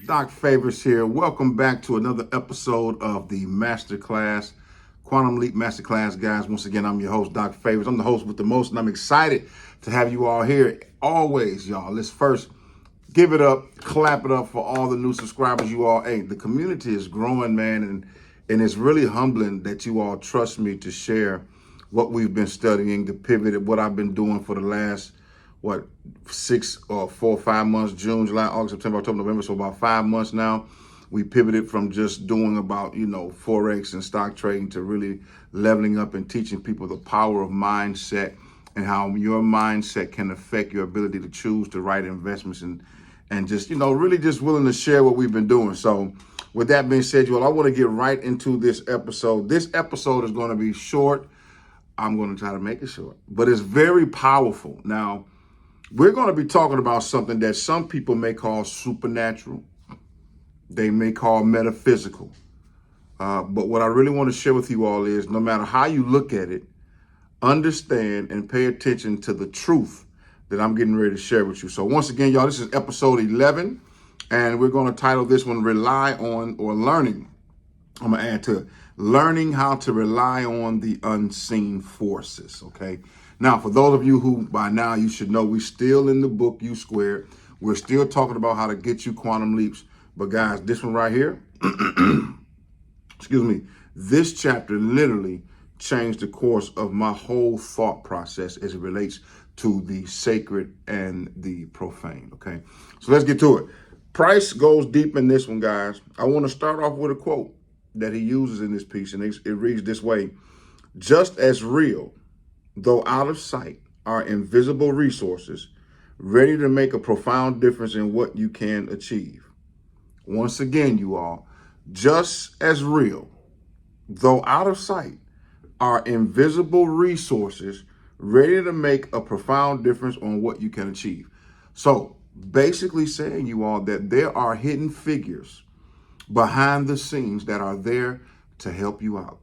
Doc Favors here. Welcome back to another episode of the Masterclass, Quantum Leap Masterclass, guys. Once again, I'm your host, Doc Favors. I'm the host with the most, and I'm excited to have you all here. Always, y'all. Let's first give it up, clap it up for all the new subscribers you all. Hey, the community is growing, man, and it's really humbling that you all trust me to share what we've been studying, the pivot, what I've been doing for the last 4 or 5 months, June, July, August, September, October, November. So about 5 months now, we pivoted from just doing about, Forex and stock trading to really leveling up and teaching people the power of mindset and how your mindset can affect your ability to choose the right investments and just, really just willing to share what we've been doing. So with that being said, I want to get right into this episode. This episode is going to be short. I'm going to try to make it short, but it's very powerful. Now, we're going to be talking about something that some people may call supernatural. They may call metaphysical. But what I really want to share with you all is no matter how you look at it, understand and pay attention to the truth that I'm getting ready to share with you. So once again, y'all, this is episode 11, and we're going to title this one Rely on or Learning. I'm going to add to it. Learning how to rely on the unseen forces, okay? Now, for those of you who by now you should know, we're still in the book U Squared. We're still talking about how to get you quantum leaps. But guys, this one right here, excuse me, this chapter literally changed the course of my whole thought process as it relates to the sacred and the profane, okay? So let's get to it. Price goes deep in this one, guys. I want to start off with a quote that he uses in this piece, and it reads this way: just as real, though out of sight, are invisible resources ready to make a profound difference in what you can achieve. Once again, you all, just as real, though out of sight, are invisible resources ready to make a profound difference on what you can achieve. So basically saying, you all, that there are hidden figures behind the scenes that are there to help you out.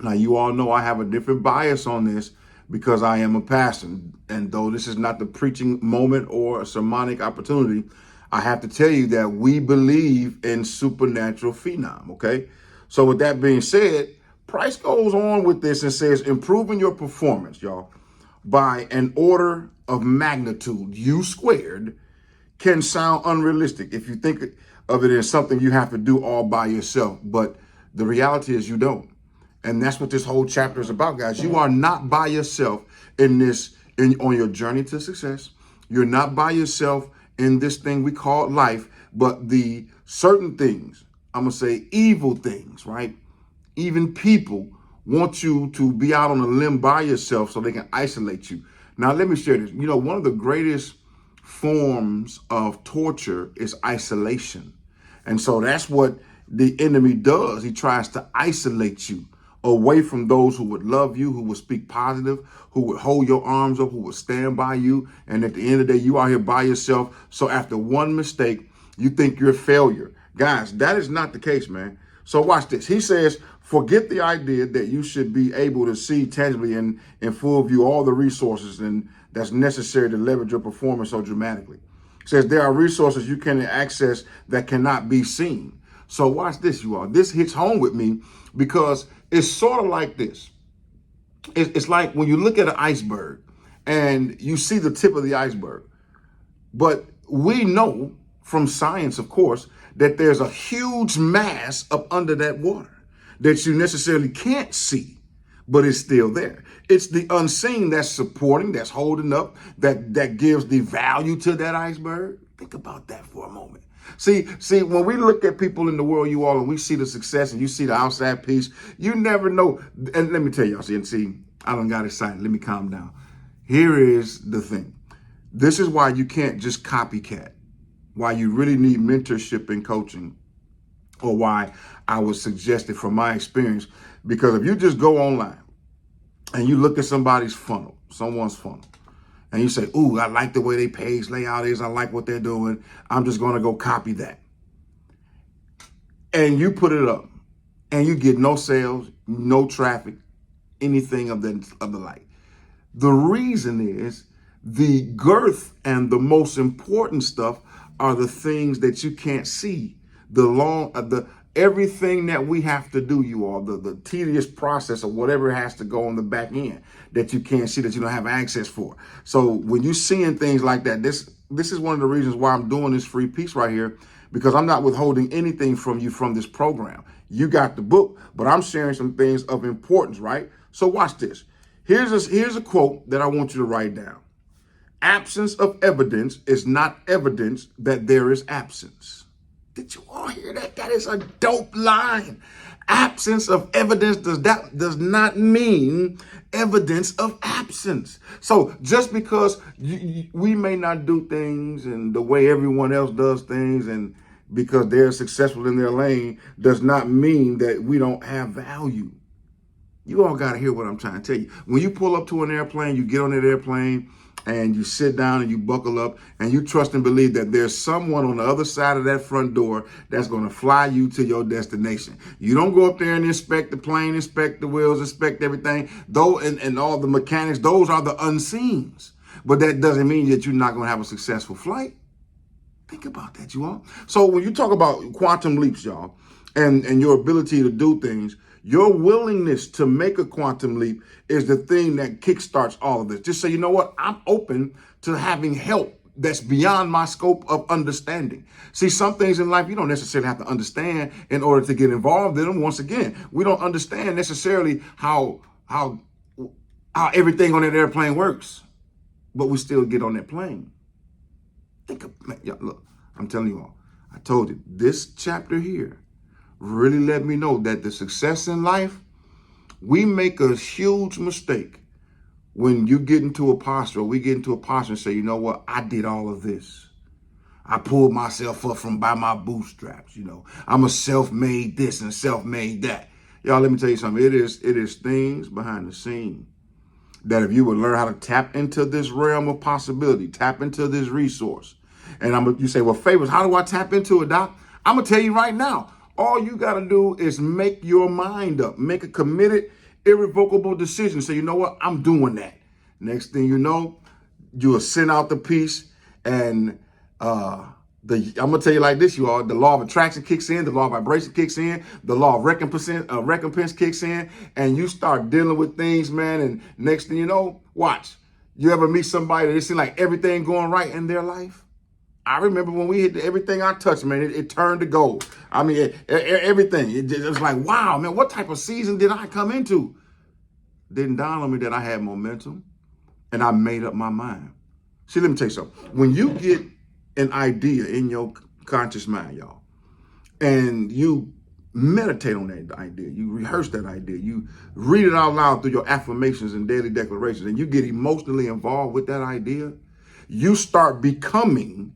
Now, you all know I have a different bias on this because I am a pastor. And though this is not the preaching moment or a sermonic opportunity, I have to tell you that we believe in supernatural phenom, okay? So with that being said, Price goes on with this and says, improving your performance, y'all, by an order of magnitude, U squared, can sound unrealistic if you think of it as something you have to do all by yourself. But the reality is you don't. And that's what this whole chapter is about, guys. You are not by yourself on your journey to success. You're not by yourself in this thing we call life, but the certain things, I'm going to say evil things, right? Even people want you to be out on a limb by yourself so they can isolate you. Now, let me share this. One of the greatest forms of torture is isolation. And so that's what the enemy does. He tries to isolate you away from those who would love you, who would speak positive, who would hold your arms up, who would stand by you. And at the end of the day, you are here by yourself. So after one mistake, you think you're a failure. Guys, that is not the case, man. So watch this. He says, forget the idea that you should be able to see tangibly and in full view all the resources and that's necessary to leverage your performance so dramatically. He says there are resources you can access that cannot be seen. So watch this, you all. This hits home with me because it's sort of like this. It's like when you look at an iceberg and you see the tip of the iceberg. But we know from science, of course, that there's a huge mass up under that water that you necessarily can't see, but it's still there. It's the unseen that's supporting, that's holding up, that gives the value to that iceberg. Think about that for a moment. See, when we look at people in the world, you all, and we see the success and you see the outside piece, you never know. And let me tell y'all, see, I done got excited. Let me calm down. Here is the thing. This is why you can't just copycat, why you really need mentorship and coaching, or why I would suggest it from my experience. Because if you just go online and you look at someone's funnel, and you say, ooh, I like the way their page layout is. I like what they're doing. I'm just going to go copy that. And you put it up and you get no sales, no traffic, anything of the like. The reason is the girth and the most important stuff are the things that you can't see. The everything that we have to do, you all, the tedious process of whatever has to go on the back end that you can't see, that you don't have access for. So when you're seeing things like that, this is one of the reasons why I'm doing this free piece right here, because I'm not withholding anything from you from this program. You got the book, but I'm sharing some things of importance, right? So watch this. Here's a quote that I want you to write down. Absence of evidence is not evidence that there is absence. Did you all hear that? That is a dope line. Absence of evidence does not mean evidence of absence. So just because we may not do things and the way everyone else does things, and because they're successful in their lane, does not mean that we don't have value. You all got to hear what I'm trying to tell you. When you pull up to an airplane, you get on that airplane and you sit down and you buckle up and you trust and believe that there's someone on the other side of that front door that's going to fly you to your destination. You don't go up there and inspect the plane, inspect the wheels, inspect everything. Though, and all the mechanics, those are the unseens. But that doesn't mean that you're not going to have a successful flight. Think about that, you all. So when you talk about quantum leaps, y'all, and your ability to do things, your willingness to make a quantum leap is the thing that kickstarts all of this. Just say, you know what? I'm open to having help that's beyond my scope of understanding. See, some things in life you don't necessarily have to understand in order to get involved in them. Once again, we don't understand necessarily how everything on that airplane works, but we still get on that plane. Think of, man, look, I'm telling you all, I told you, this chapter here really let me know that the success in life, we make a huge mistake when you get into a posture, or we get into a posture and say, you know what, I did all of this. I pulled myself up from by my bootstraps, I'm a self-made this and self-made that. Y'all, let me tell you something. It is things behind the scene that if you would learn how to tap into this realm of possibility, tap into this resource. And you say, well, Favors, how do I tap into it, Doc? I'm going to tell you right now. All you got to do is make your mind up, make a committed, irrevocable decision. Say, you know what? I'm doing that. Next thing you know, you will send out the piece, and I'm going to tell you like this, you all, the law of attraction kicks in, the law of vibration kicks in, the law of recompense kicks in, and you start dealing with things, man. And next thing you know, watch. You ever meet somebody that it seems like everything going right in their life? I remember when we hit everything I touched, man, it turned to gold. I mean, everything. It was like, wow, man, what type of season did I come into? Didn't dawn on me that I had momentum, and I made up my mind. See, let me tell you something. When you get an idea in your conscious mind, y'all, and you meditate on that idea, you rehearse that idea, you read it out loud through your affirmations and daily declarations, and you get emotionally involved with that idea, you start becoming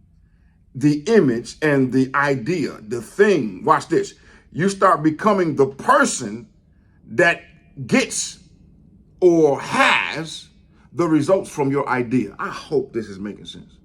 the image and the idea, the thing. Watch this. You start becoming the person that gets or has the results from your idea. I hope this is making sense.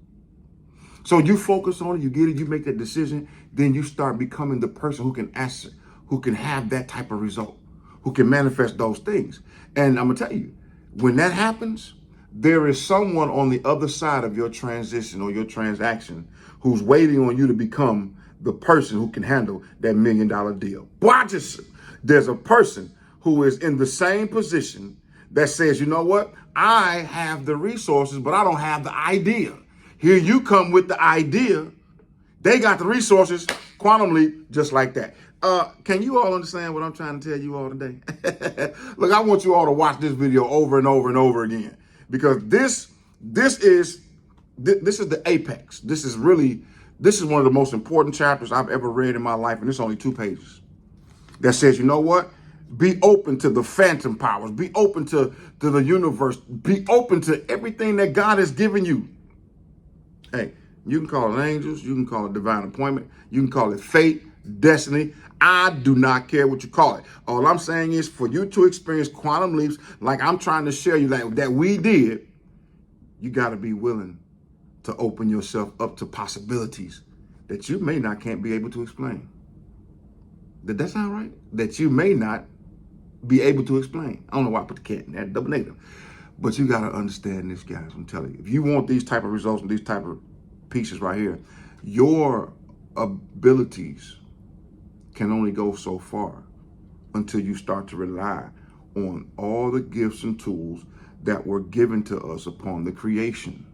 So you focus on it, you get it, you make that decision, then you start becoming the person who can answer, who can have that type of result, who can manifest those things. And I'm gonna tell you, when that happens, there is someone on the other side of your transition or your transaction who's waiting on you to become the person who can handle that $1 million deal. Watch this. There's a person who is in the same position that says, you know what? I have the resources, but I don't have the idea. Here you come with the idea. They got the resources, quantum leap, just like that. Can you all understand what I'm trying to tell you all today? Look, I want you all to watch this video over and over and over again, because this is the apex. This is one of the most important chapters I've ever read in my life, and it's only 2 pages. That says, you know what? Be open to the phantom powers. Be open to the universe. Be open to everything that God has given you. Hey, you can call it angels. You can call it divine appointment. You can call it fate, destiny. I do not care what you call it. All I'm saying is, for you to experience quantum leaps like I'm trying to share you, like that we did, you got to be willing to open yourself up to possibilities that you can't be able to explain. Did that sound right? That you may not be able to explain. I don't know why I put the cat in that, double negative. But you got to understand this, guys. I'm telling you, if you want these type of results and these type of pieces right here, Your abilities can only go so far until you start to rely on all the gifts and tools that were given to us upon the creation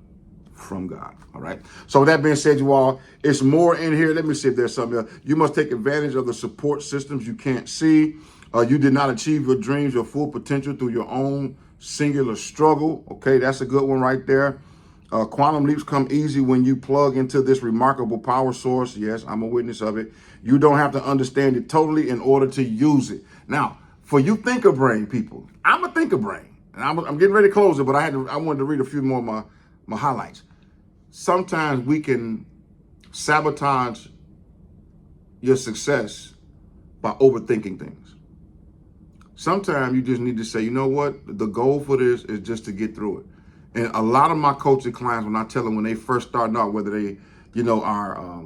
from God. All right. So with that being said, you all, it's more in here. Let me see if there's something else. You must take advantage of the support systems you can't see. You did not achieve your dreams, your full potential through your own singular struggle. Okay, that's a good one right there. Quantum leaps come easy when you plug into this remarkable power source. Yes, I'm a witness of it. You don't have to understand it totally in order to use it. Now, for you thinker brain people, I'm a thinker brain, and I'm getting ready to close it, but I wanted to read a few more of my highlights. Sometimes we can sabotage your success by overthinking things. Sometimes you just need to say, you know what? The goal for this is just to get through it. And a lot of my coaching clients, when I tell them when they first start out, whether they, are,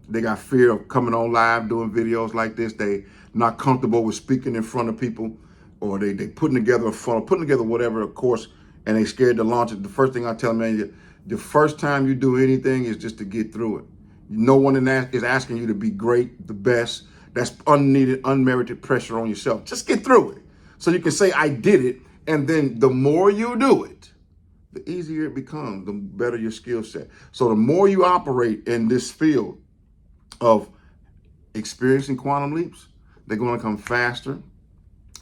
they got fear of coming on live doing videos like this, they not comfortable with speaking in front of people, or they putting together a funnel, putting together whatever, of course, and they scared to launch it. The first thing I tell them, man, the first time you do anything is just to get through it. No one is asking you to be great, the best. That's unneeded, unmerited pressure on yourself. Just get through it. So you can say, I did it. And then the more you do it, the easier it becomes, the better your skill set. So the more you operate in this field of experiencing quantum leaps, they're going to come faster,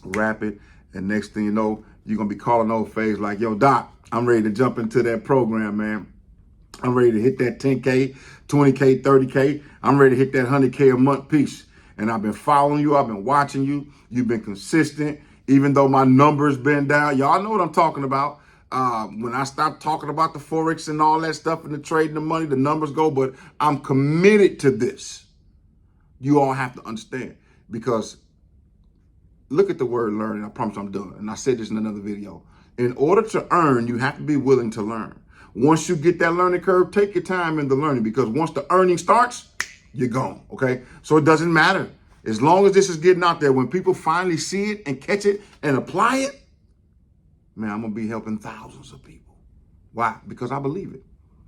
rapid, and next thing you know, you're going to be calling old phase like, yo, Doc, I'm ready to jump into that program, man. I'm ready to hit that 10K, 20K, 30K. I'm ready to hit that 100K a month piece. And I've been following you. I've been watching you. You've been consistent, even though my numbers been down. Y'all know what I'm talking about. When I stop talking about the Forex and all that stuff and the trading the money, the numbers go, but I'm committed to this. You all have to understand, because look at the word learning. I promise I'm done. And I said this in another video. In order to earn, you have to be willing to learn. Once you get that learning curve, take your time in the learning, because once the earning starts, you're gone, okay? So it doesn't matter. As long as this is getting out there, when people finally see it and catch it and apply it, man, I'm going to be helping thousands of people. Why? Because I believe it.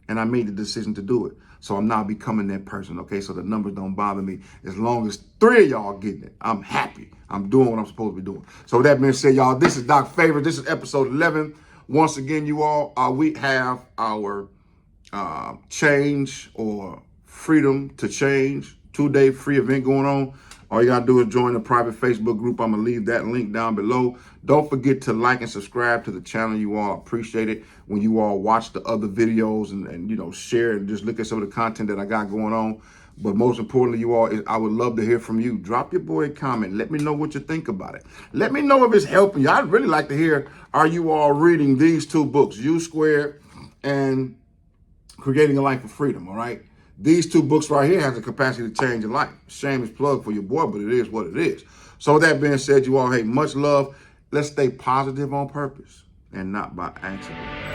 And I made the decision to do it. So I'm now becoming that person, okay? So the numbers don't bother me. As long as 3 of y'all getting it, I'm happy. I'm doing what I'm supposed to be doing. So with that being said, y'all, this is Doc Favors. This is episode 11. Once again, you all, we have our change or freedom to change 2-day free event going on. All you got to do is join the private Facebook group. I'm going to leave that link down below. Don't forget to like and subscribe to the channel. You all appreciate it when you all watch the other videos and share and just look at some of the content that I got going on. But most importantly, you all, I would love to hear from you. Drop your boy a comment. Let me know what you think about it. Let me know if it's helping you. I'd really like to hear, are you all reading these 2 books, U Squared and Creating a Life of Freedom, all right? These 2 books right here have the capacity to change your life. Shameless plug for your boy, but it is what it is. So with that being said, you all, hey, much love. Let's stay positive on purpose and not by accident.